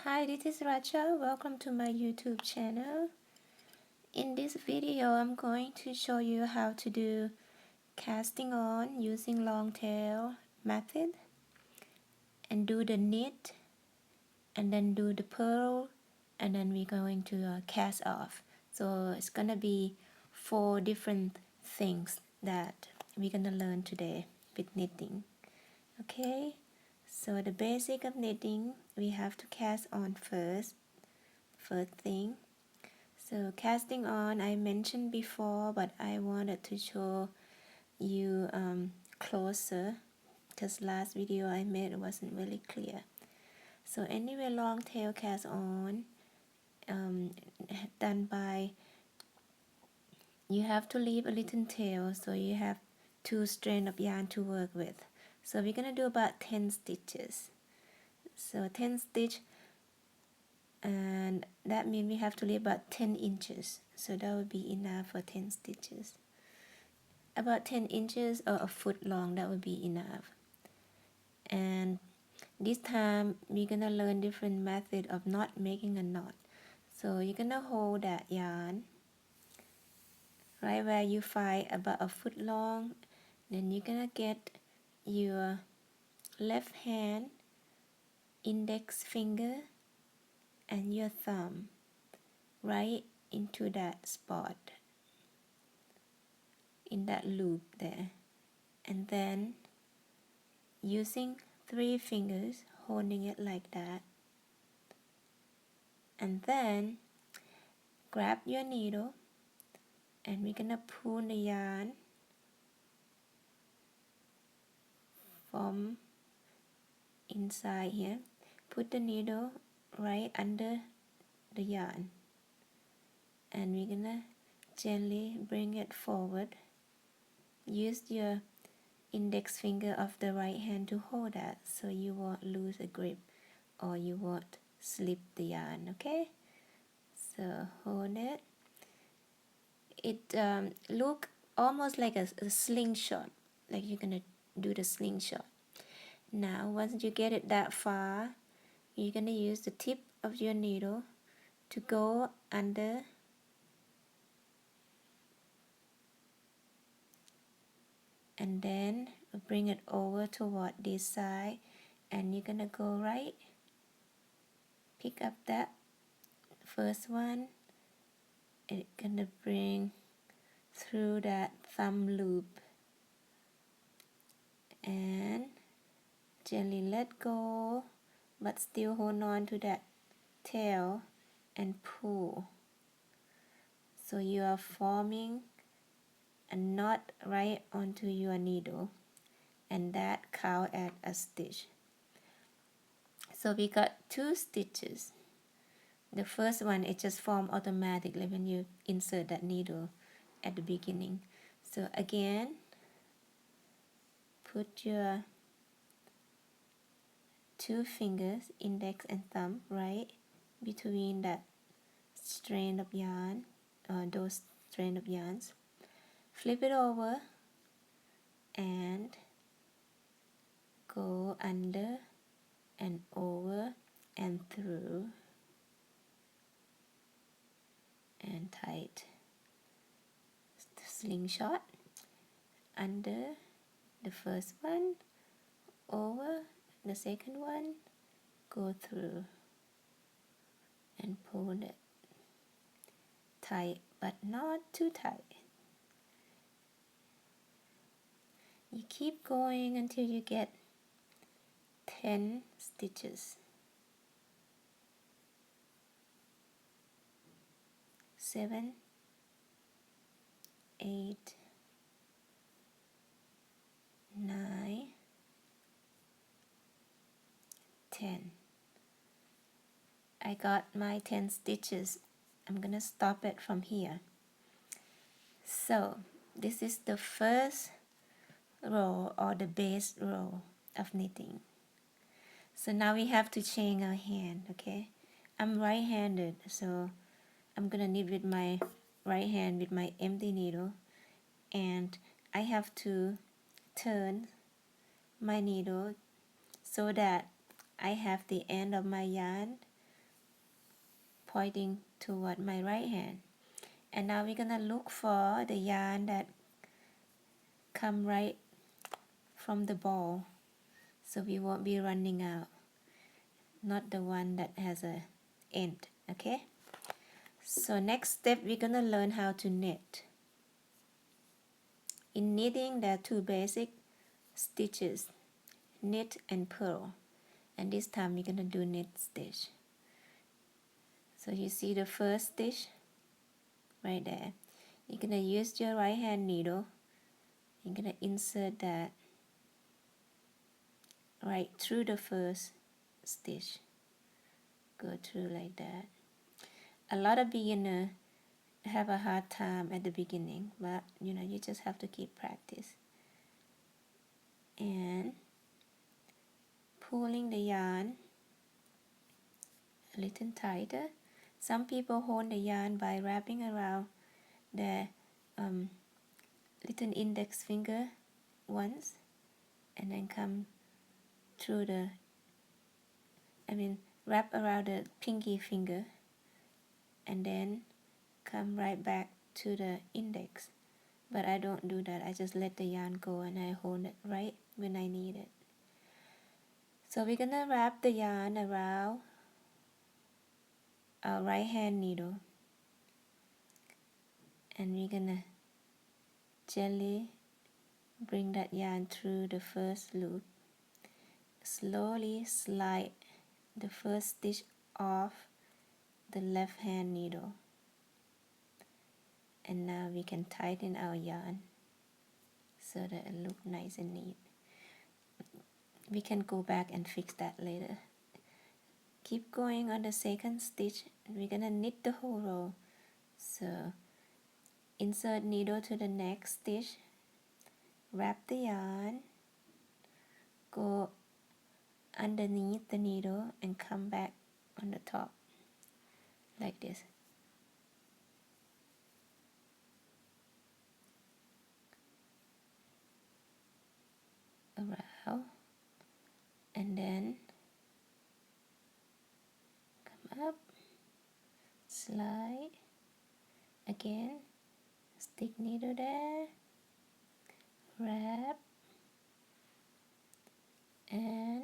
Hi, this is Racha. Welcome to my YouTube channel. In this video, I'm going to show you how to do casting on using long tail method and do the knit and then do the purl and then we're going to cast off. So it's gonna be 4 different things that we're gonna learn today with knitting. Okay, so the basic of knitting, we have to cast on first thing. So casting on, I mentioned before, but I wanted to show you closer because last video I made wasn't really clear. So anyway, long tail cast on um, done by, you have to leave a little tail so you have 2 strands of yarn to work with. So we're gonna do about 10 stitches. So 10 stitch, and that means we have to leave about 10 inches. So that would be enough for 10 stitches. About 10 inches or a foot long, that would be enough. And this time we're gonna learn different method of not making a knot. So you're gonna hold that yarn right where you find about a foot long. Then you're gonna get your left hand index finger and your thumb right into that spot, in that loop there, and then using 3 fingers holding it like that, and then grab your needle and we're gonna pull the yarn from inside here. Put the needle right under the yarn and we're gonna gently bring it forward. Use your index finger of the right hand to hold that so you won't lose a grip or you won't slip the yarn. Okay, so hold it. It look almost like a slingshot, like you're gonna do the slingshot. Now once you get it that far, you're gonna use the tip of your needle to go under and then bring it over toward this side, and you're gonna go right, pick up that first one, and it's gonna bring through that thumb loop and gently let go, but still hold on to that tail and pull. So you are forming a knot right onto your needle, and that count as a stitch. So we got 2 stitches. The first one, it just formed automatically when you insert that needle at the beginning. So again, put your 2 fingers, index and thumb, right between that strand of yarn, those strand of yarns. Flip it over and go under and over and through and tight. Slingshot under the first one, over the second one, go through and pull it tight, but not too tight. You keep going until you get 10 stitches. 7, 8, 9, 10. I got my 10 stitches. I'm gonna stop it from here. So this is the first row or the base row of knitting. So now we have to change our hand. Okay, I'm right-handed, so I'm gonna knit with my right hand with my empty needle, and I have to turn my needle so that I have the end of my yarn pointing toward my right hand. And now we're gonna look for the yarn that come right from the ball, so we won't be running out, not the one that has a end. Okay, so next step we're gonna learn how to knit. In knitting there are two basic stitches, knit and purl, and this time we're gonna do knit stitch. So you see the first stitch right there. You're gonna use your right hand needle. You're gonna insert that right through the first stitch. Go through like that. A lot of beginners have a hard time at the beginning, but you just have to keep practice. And pulling the yarn a little tighter. Some people hold the yarn by wrapping around their little index finger once, and then come through wrap around the pinky finger, and then come right back to the index. But I don't do that. I just let the yarn go and I hold it right when I need it. So we're gonna wrap the yarn around our right hand needle, and we're gonna gently bring that yarn through the first loop. Slowly slide the first stitch off the left hand needle, and now we can tighten our yarn so that it looks nice and neat. We can go back and fix that later. Keep going on the second stitch. We're gonna knit the whole row. So insert needle to the next stitch, wrap the yarn, go underneath the needle and come back on the top like this. Around, and then come up, slide again, stick needle there, wrap, and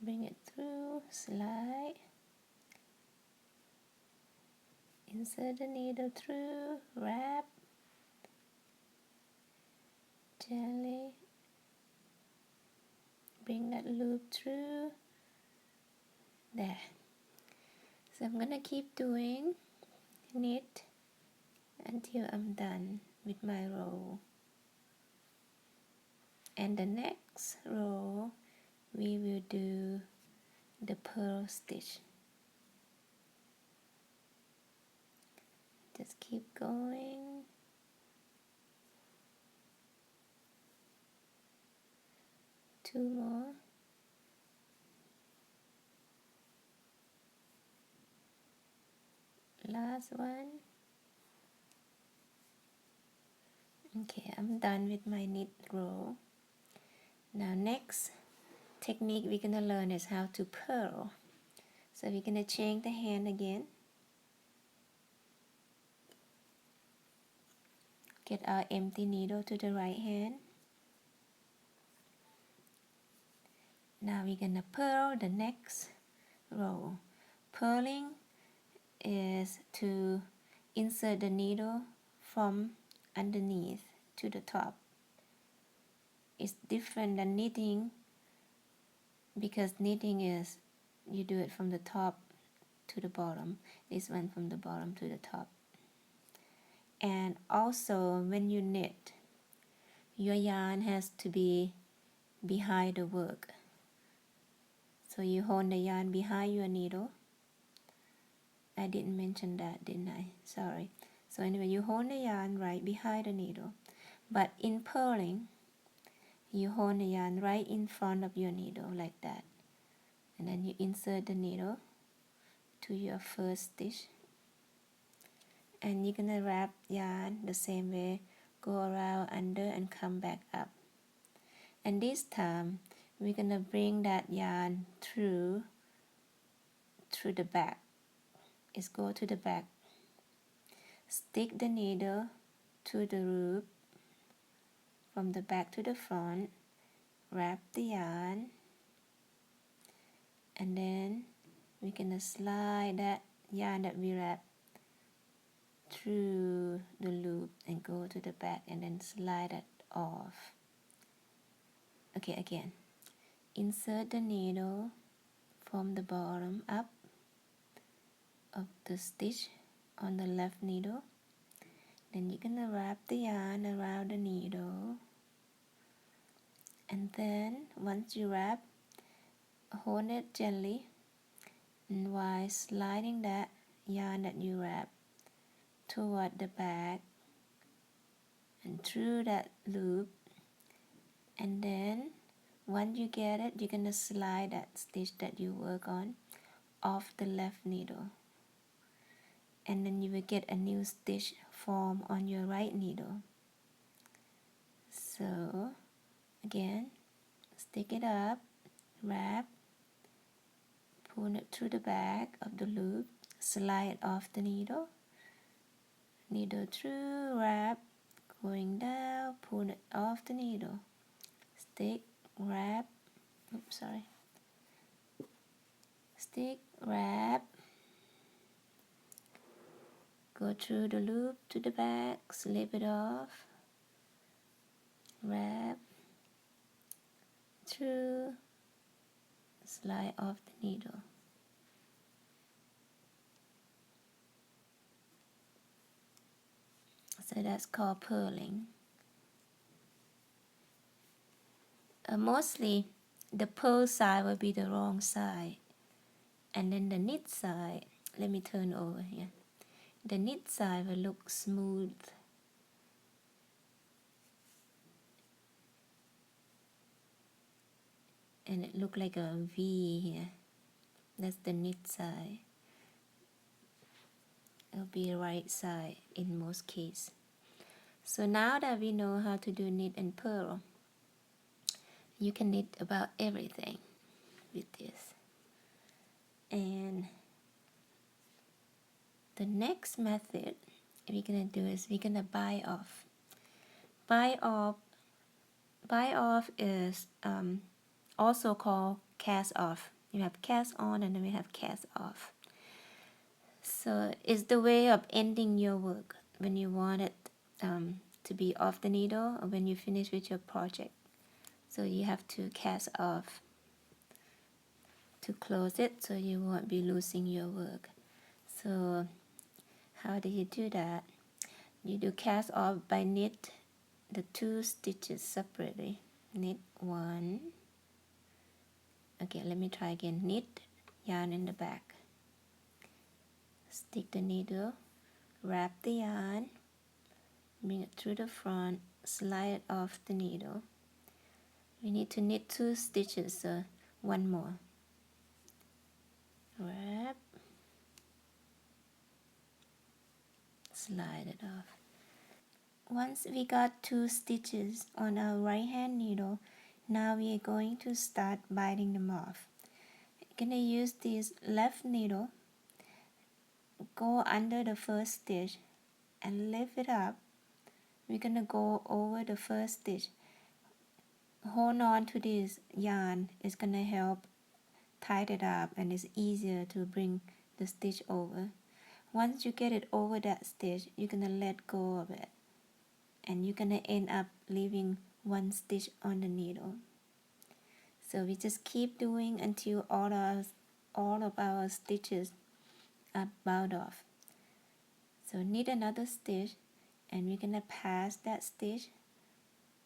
bring it through, slide, insert the needle through, wrap, gently bring that loop through there. So I'm gonna keep doing knit until I'm done with my row, and the next row we will do the purl stitch. Just keep going. Two more. Last one. Okay, I'm done with my knit row. Now next technique we're gonna learn is how to purl. So we're gonna change the hand again. Get our empty needle to the right hand. Now we're gonna purl the next row. Purling is to insert the needle from underneath to the top. It's different than knitting, because knitting is you do it from the top to the bottom. This one from the bottom to the top. And also when you knit, your yarn has to be behind the work. So you hold the yarn behind your needle. I didn't mention that, didn't I? Sorry. So anyway, you hold the yarn right behind the needle. But in purling, you hold the yarn right in front of your needle like that. And then you insert the needle to your first stitch. And you're gonna wrap yarn the same way, go around under and come back up. And this time, we're gonna bring that yarn through the back. is go to the back. Stick the needle to the loop from the back to the front, wrap the yarn, and then we're gonna slide that yarn that we wrap through the loop and go to the back and then slide it off. Okay, again, insert the needle from the bottom up of the stitch on the left needle. Then you're gonna wrap the yarn around the needle, and then once you wrap, hold it gently, and while sliding that yarn that you wrap toward the back and through that loop, and then once you get it, you're gonna slide that stitch that you work on off the left needle, and then you will get a new stitch form on your right needle. So again, stick it up, wrap, pull it through the back of the loop, slide off the needle, needle through, wrap, going down, pull it off the needle, stick, wrap, stick, wrap, go through the loop to the back, slip it off, wrap, through, slide off the needle. So that's called purling. Mostly the purl side will be the wrong side, and then the knit side, let me turn over here. The knit side will look smooth. And it look like a V here. That's the knit side. It'll be the right side in most cases. So now that we know how to do knit and purl, you can knit about everything with this. And the next method we're gonna do is we're gonna bind off. Bind off is also called cast off. You have cast on and then we have cast off. So it's the way of ending your work when you want it to be off the needle or when you finish with your project. So you have to cast off to close it so you won't be losing your work. So how do you do that? You do cast off by knit the 2 stitches separately. Knit 1. Okay, let me try again. Knit, yarn in the back. Stick the needle, wrap the yarn, bring it through the front, slide it off the needle. We need to knit 2 stitches, so 1 more. Wrap, slide it off. Once we got 2 stitches on our right hand needle, now we are going to start biting them off. You're gonna use this left needle, go under the first stitch and lift it up. We're gonna go over the first stitch. Hold on to this yarn, it's gonna help tighten it up and it's easier to bring the stitch over. Once you get it over that stitch, you're gonna let go of it and you're gonna end up leaving 1 stitch on the needle. So we just keep doing until all of our stitches are bound off. So knit another stitch and we're gonna pass that stitch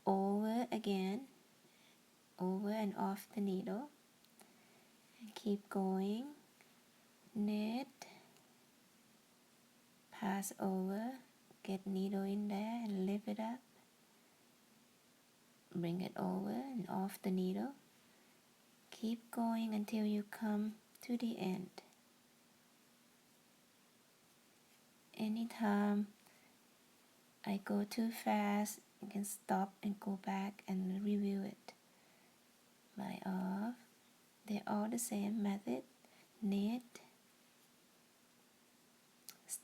over again, over and off the needle, and keep going. Knit, pass over, get needle in there and lift it up, bring it over and off the needle. Keep going until you come to the end. Anytime I go too fast, you can stop and go back and review it. Bind off. They're all the same method. Knit,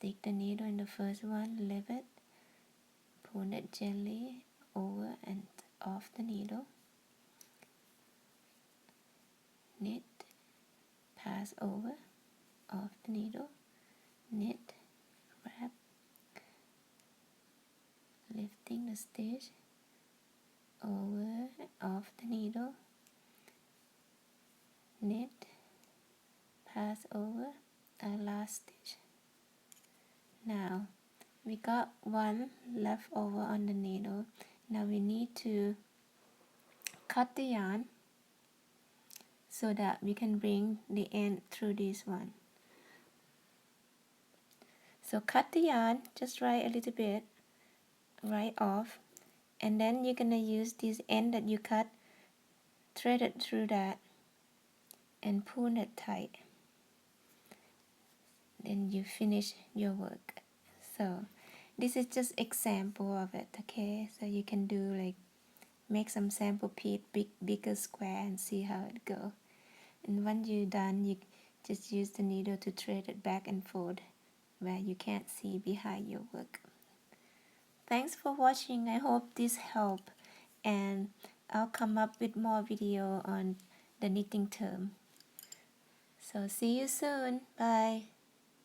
stick the needle in the first one, leave it, pull it gently over and off the needle, knit, pass over, off the needle, knit, wrap, lifting the stitch, over, off the needle, knit, pass over, and last stitch. Now we got one left over on the needle. Now we need to cut the yarn so that we can bring the end through this one. So cut the yarn just right a little bit right off, and then you're gonna use this end that you cut, thread it through that and pull it tight. Then you finish your work. So this is just example of it, okay? So you can do like make some sample piece, bigger square, and see how it go. And when you're done, you just use the needle to thread it back and forth where you can't see behind your work. Thanks for watching. I hope this helped, and I'll come up with more video on the knitting term. So see you soon. Bye.